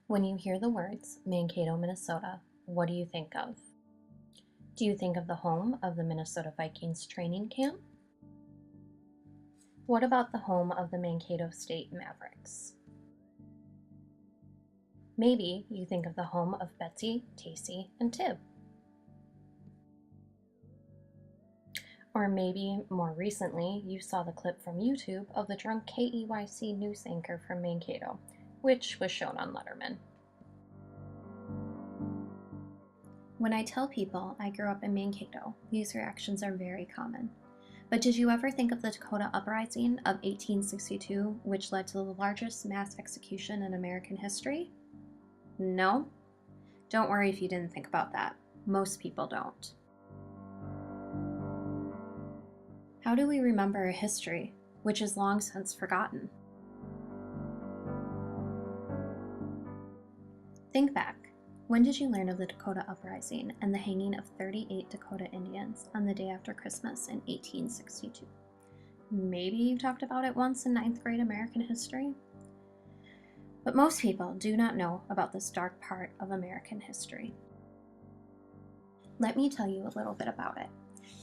When you hear the words Mankato, Minnesota, what do you think of? Do you think of the home of the Minnesota Vikings training camp? What about the home of the Mankato State Mavericks? Maybe you think of the home of Besty, Tacy, and Tib. Or maybe more recently you saw the clip from YouTube of the drunk KEYC news anchor from Mankato, which was shown on Letterman. When I tell people I grew up in Mankato, these reactions are very common. But did you ever think of the Dakota Uprising of 1862, which led to the largest mass execution in American history? No? Don't worry if you didn't think about that. Most people don't. How do we remember a history which is long since forgotten? Think back. When did you learn of the Dakota Uprising and the hanging of 38 Dakota Indians on the day after Christmas in 1862? Maybe you talked about it once in 9th grade American history? But most people do not know about this dark part of American history. Let me tell you a little bit about it.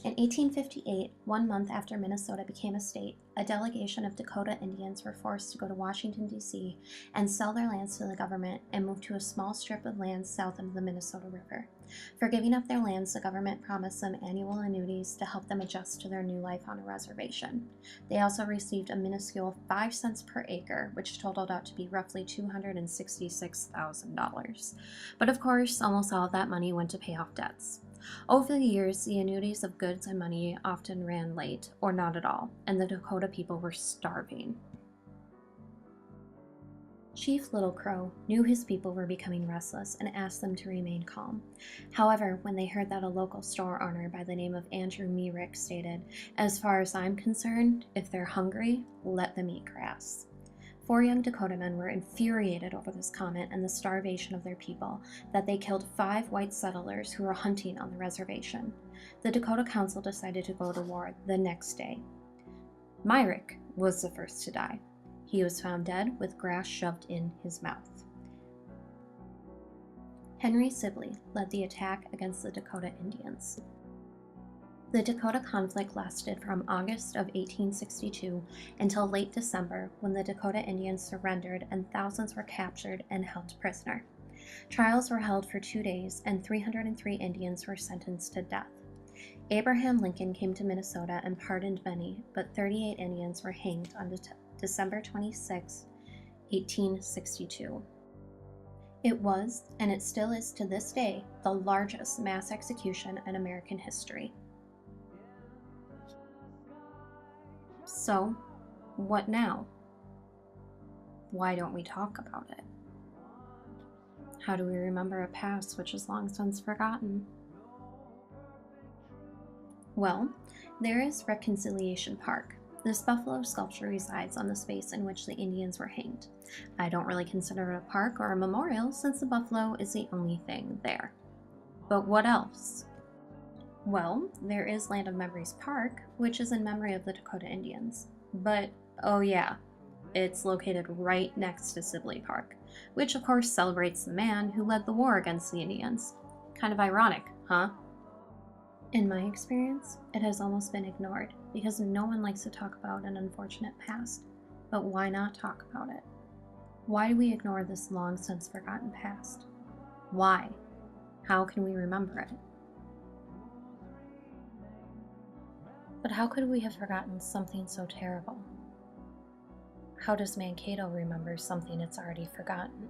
In 1858, 1 month after Minnesota became a state, a delegation of Dakota Indians were forced to go to Washington, D.C. and sell their lands to the government and move to a small strip of land south of the Minnesota River. For giving up their lands, the government promised them annual annuities to help them adjust to their new life on a reservation. They also received a minuscule 5 cents per acre, which totaled out to be roughly $266,000. But of course, almost all of that money went to pay off debts. Over the years, the annuities of goods and money often ran late, or not at all, and the Dakota people were starving. Chief Little Crow knew his people were becoming restless and asked them to remain calm. However, when they heard that a local store owner by the name of Andrew Myrick stated, "As far as I'm concerned, if they're hungry, let them eat grass." 4 young Dakota men were infuriated over this comment and the starvation of their people, that they killed 5 white settlers who were hunting on the reservation. The Dakota Council decided to go to war the next day. Myrick was the first to die. He was found dead with grass shoved in his mouth. Henry Sibley led the attack against the Dakota Indians. The Dakota conflict lasted from August of 1862 until late December, when the Dakota Indians surrendered and thousands were captured and held prisoner. Trials were held for 2 days and 303 Indians were sentenced to death. Abraham Lincoln came to Minnesota and pardoned many, but 38 Indians were hanged on December 26, 1862. It was, and it still is to this day, the largest mass execution in American history. So, what now? Why don't we talk about it? How do we remember a past which is long since forgotten? Well, there is Reconciliation Park. This buffalo sculpture resides on the space in which the Indians were hanged. I don't really consider it a park or a memorial since the buffalo is the only thing there. But what else? Well, there is Land of Memories Park, which is in memory of the Dakota Indians. But, oh yeah, it's located right next to Sibley Park, which of course celebrates the man who led the war against the Indians. Kind of ironic, huh? In my experience, it has almost been ignored because no one likes to talk about an unfortunate past. But why not talk about it? Why do we ignore this long since forgotten past? Why? How can we remember it? But how could we have forgotten something so terrible? How does Mankato remember something it's already forgotten?